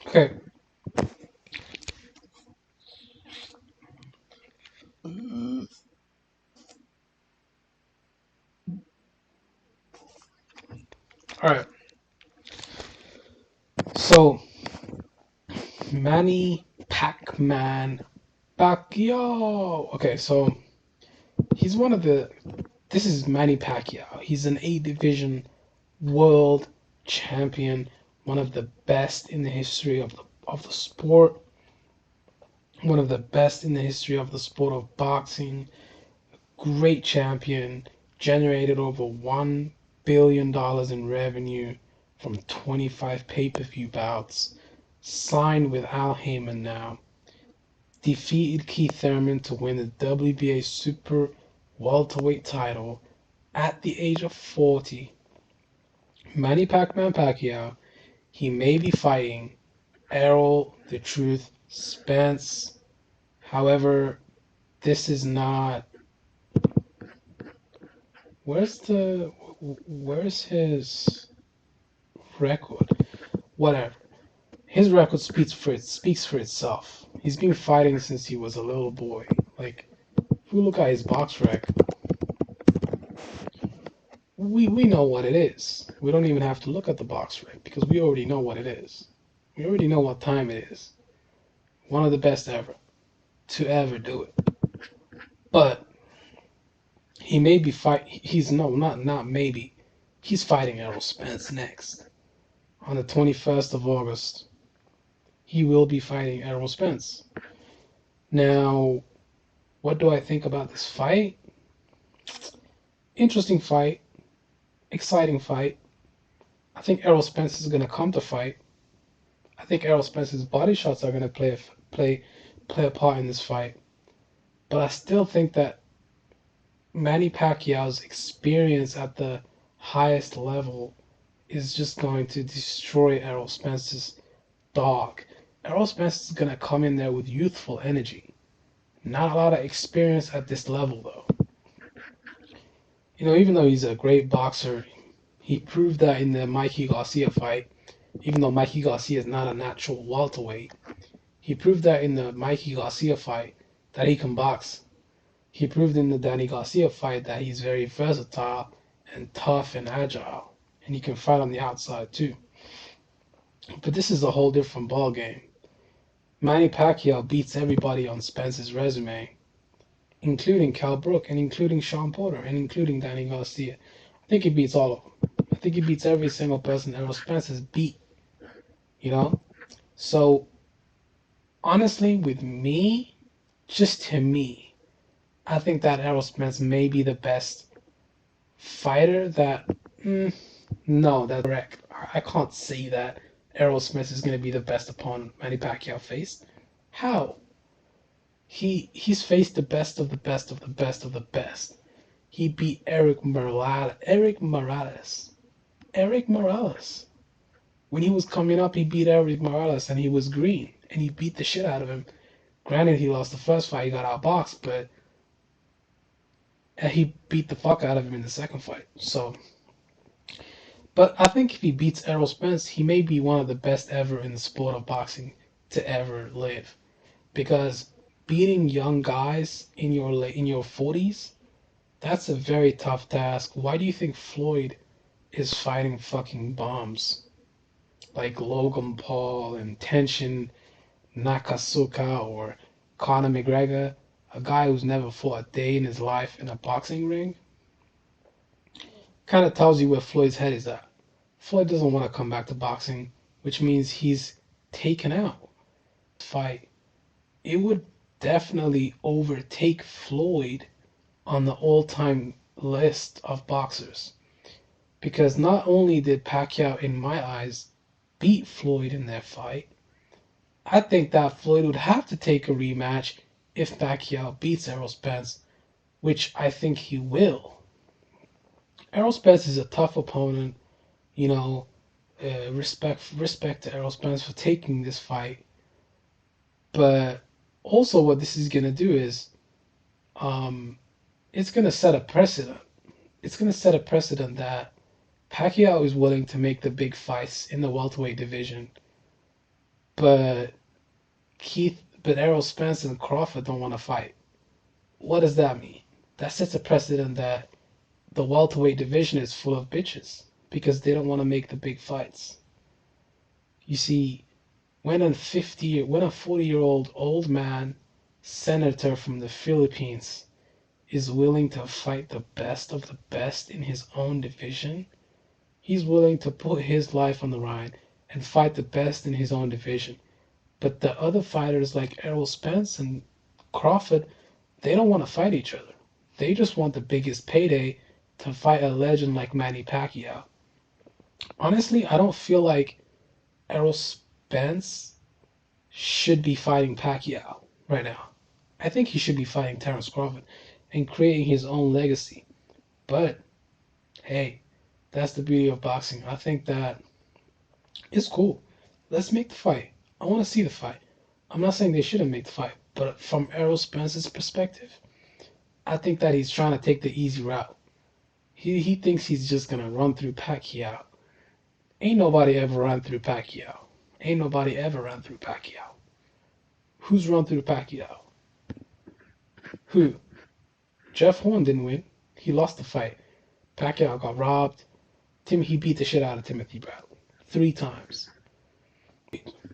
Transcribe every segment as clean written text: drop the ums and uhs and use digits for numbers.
Okay. All right. So Manny Pac-Man Pacquiao. Okay, so he's one of the. This is Manny Pacquiao. He's an A division world champion, one of the best in the history of the sport, one of the best in the history of the sport of boxing. Great champion, generated over $1 billion in revenue from 25 pay-per-view bouts. Signed with Al Heyman now. Defeated Keith Thurman to win the WBA Super Welterweight title at the age of 40. Manny Pac-Man Pacquiao, he may be fighting Errol, The Truth, Spence. However, this is not. Where's his record? Whatever. His record speaks for itself. He's been fighting since he was a little boy. Like, if we look at his box rec, we know what it is. We don't even have to look at the box rec because we already know what it is. We already know what time it is. One of the best ever to ever do it. But he may be fight. He's no, not maybe. He's fighting Errol Spence next on the 21st of August. He will be fighting Errol Spence. Now, what do I think about this fight? Interesting fight, exciting fight. I think Errol Spence is going to come to fight. I think Errol Spence's body shots are going to play play a part in this fight. But I still think that Manny Pacquiao's experience at the highest level is just going to destroy Errol Spence's dog. Errol Spence is going to come in there with youthful energy. Not a lot of experience at this level, though. Even though he's a great boxer, he proved that in the Mikey Garcia fight. Even though Mikey Garcia is not a natural welterweight, he proved that in the Mikey Garcia fight that he can box. He proved in the Danny Garcia fight that he's very versatile and tough and agile, and he can fight on the outside too. But this is a whole different ball game. Manny Pacquiao beats everybody on Spence's resume, including Cal Brook and including Sean Porter and including Danny Garcia. I think he beats all of them. I think he beats every single person Errol Spence has beat. You know, so honestly, with me, just to me, I think that Errol Spence may be the best fighter that. No, that's correct. I can't say that Errol Spence is going to be the best opponent Manny Pacquiao faced. How? He's faced the best of the best of the best of the best. He beat Eric Morales. Eric Morales. When he was coming up, he beat Eric Morales, and he was green, and he beat the shit out of him. Granted, he lost the first fight, he got outboxed, but he beat the fuck out of him in the second fight. So, but I think if he beats Errol Spence, he may be one of the best ever in the sport of boxing to ever live. Because beating young guys in your 40s, that's a very tough task. Why do you think Floyd is fighting fucking bombs like Logan Paul and Tenshin Nakasuka or Conor McGregor, a guy who's never fought a day in his life in a boxing ring? Kind of tells you where Floyd's head is at. Floyd doesn't want to come back to boxing, which means he's taken out. Fight, it would definitely overtake Floyd on the all-time list of boxers. Because not only did Pacquiao, in my eyes, beat Floyd in that fight, I think that Floyd would have to take a rematch if Pacquiao beats Errol Spence, which I think he will. Errol Spence is a tough opponent, you know. Respect to Errol Spence for taking this fight, but also what this is gonna do is, um, it's gonna set a precedent. It's gonna set a precedent that Pacquiao is willing to make the big fights in the welterweight division, but Errol Spence and Crawford don't want to fight. What does that mean? That sets a precedent that the welterweight division is full of bitches because they don't want to make the big fights. You see, when a 40-year-old old man senator from the Philippines is willing to fight the best of the best in his own division, he's willing to put his life on the line and fight the best in his own division. But the other fighters like Errol Spence and Crawford, they don't want to fight each other. They just want the biggest payday to fight a legend like Manny Pacquiao. Honestly, I don't feel like Errol Spence should be fighting Pacquiao right now. I think he should be fighting Terence Crawford and creating his own legacy. But hey, that's the beauty of boxing. I think that it's cool. Let's make the fight. I want to see the fight. I'm not saying they shouldn't make the fight, but from Errol Spence's perspective, I think that he's trying to take the easy route. He thinks he's just gonna run through Pacquiao. Ain't nobody ever run through Pacquiao. Ain't nobody ever run through Pacquiao. Who's run through Pacquiao? Who? Jeff Horn didn't win. He lost the fight. Pacquiao got robbed. He beat the shit out of Timothy Bradley 3 times.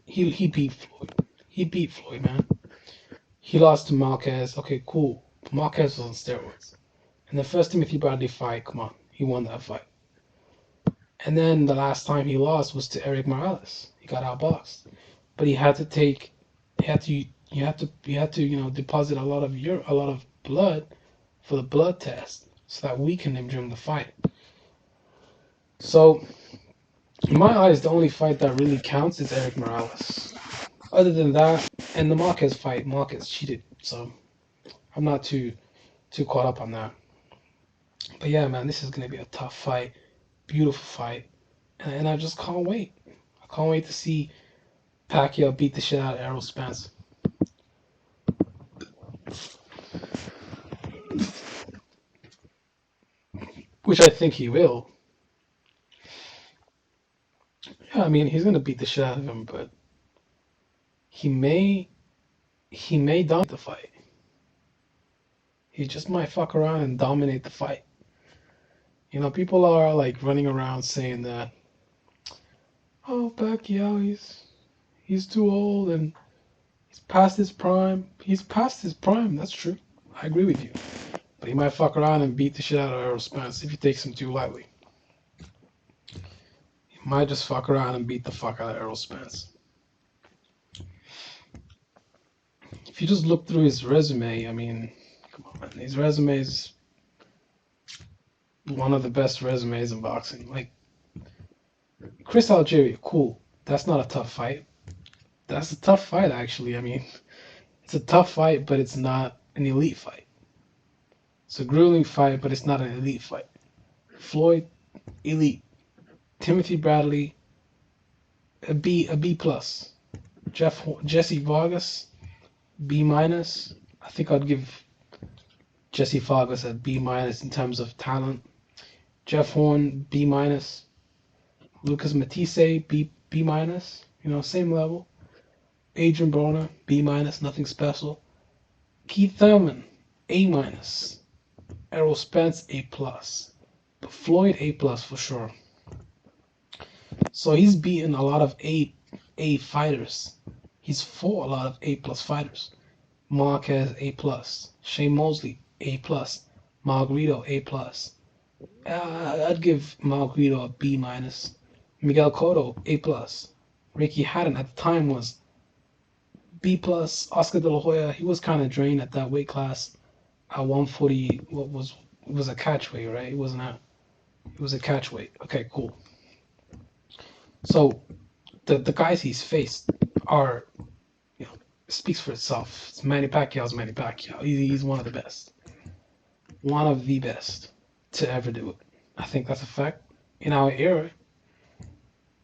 He beat Floyd. He beat Floyd, man. He lost to Marquez. Okay, cool. Marquez was on steroids. And the first Timothy Bradley fight, come on, he won that fight. And then the last time he lost was to Eric Morales. He got outboxed, but he had to take, he had to, deposit a lot of blood for the blood test, so that weakened him during the fight. So, in my eyes, the only fight that really counts is Eric Morales. Other than that, and the Marquez fight, Marquez cheated, so I'm not too caught up on that. But yeah, man, this is gonna be a tough fight, beautiful fight, and I just can't wait. I can't wait to see Pacquiao beat the shit out of Errol Spence, which I think he will. Yeah, I mean, he's gonna beat the shit out of him, but he may he may dominate the fight. He just might fuck around and dominate the fight. People are like running around saying that, oh, Pacquiao, he's too old and he's past his prime. He's past his prime. That's true. I agree with you. But he might fuck around and beat the shit out of Errol Spence if he takes him too lightly. He might just fuck around and beat the fuck out of Errol Spence. If you just look through his resume, I mean, come on, man. His resume is one of the best resumes in boxing. Like, Chris Algeria, cool. That's not a tough fight. That's a tough fight, actually. I mean, it's a tough fight, but it's not an elite fight. It's a grueling fight, but it's not an elite fight. Floyd, elite. Timothy Bradley, a B plus. Jesse Vargas, B minus. I think I'd give Jesse Vargas a B minus in terms of talent. Jeff Horn, B minus. Lucas Matisse, B minus. Same level. Adrian Broner, B minus, nothing special. Keith Thurman, A minus. Errol Spence, A plus. But Floyd, A plus for sure. So he's beaten a lot of A fighters. He's fought a lot of A plus fighters. Marquez, A plus. Shane Mosley, A plus. Margarito, A plus. I'd give Margarito a B minus. Miguel Cotto, A plus. Ricky Hatton at the time was B plus. Oscar De La Hoya, he was kind of drained at that weight class at 140. It was a catch weight, right? It wasn't a. It was a catch weight. Okay, cool. So the guys he's faced are, it speaks for itself. It's Manny Pacquiao's Manny Pacquiao. He's one of the best, one of the best to ever do it. I think that's a fact. In our era,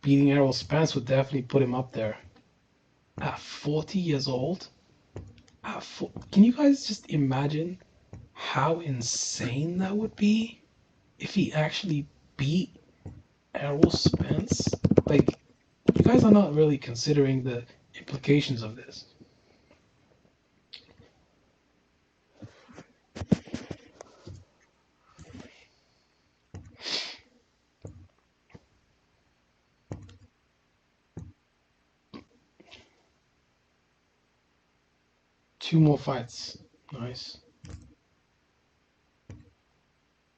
beating Errol Spence would definitely put him up there. At 40 years old, can you guys just imagine how insane that would be if he actually beat Errol Spence? Like, you guys are not really considering the implications of this. Two more fights. Nice.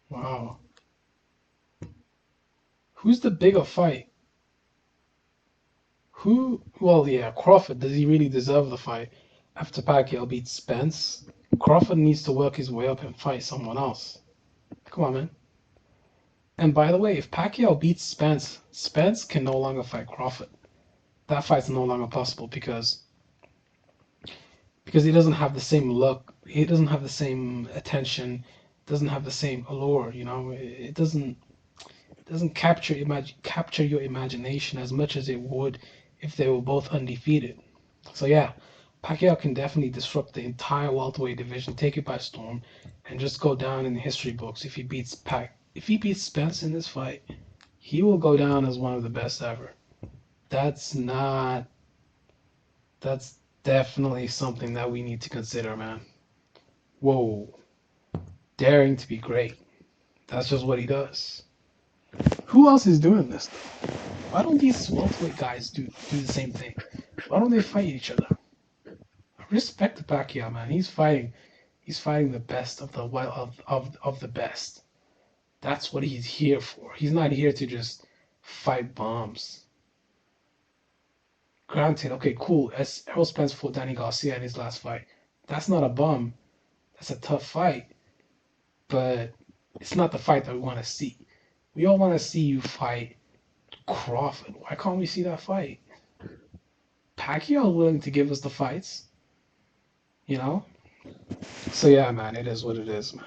Wow. Who's the bigger fight? Who? Well, yeah, Crawford. Does he really deserve the fight after Pacquiao beats Spence? Crawford needs to work his way up and fight someone else. Come on, man. And by the way, if Pacquiao beats Spence, Spence can no longer fight Crawford. That fight's no longer possible because he doesn't have the same look. He doesn't have the same attention. Doesn't have the same allure. You know, it doesn't capture your imagination as much as it would if they were both undefeated. So yeah, Pacquiao can definitely disrupt the entire welterweight division, take it by storm, and just go down in the history books if he beats If he beats Spence in this fight, he will go down as one of the best ever. That's not. That's definitely something that we need to consider, man. Whoa, daring to be great. That's just what he does. Who else is doing this? Why don't these welterweight guys do the same thing? Why don't they fight each other? I respect the Pacquiao, man. He's fighting the best of of the best. That's what he's here for. He's not here to just fight bombs. Granted, okay, cool. As Errol Spence fought Danny Garcia in his last fight, that's not a bomb. That's a tough fight, but it's not the fight that we want to see. We all want to see you fight Crawford. Why can't we see that fight? Pacquiao willing to give us the fights, you know? So yeah, man, it is what it is, man.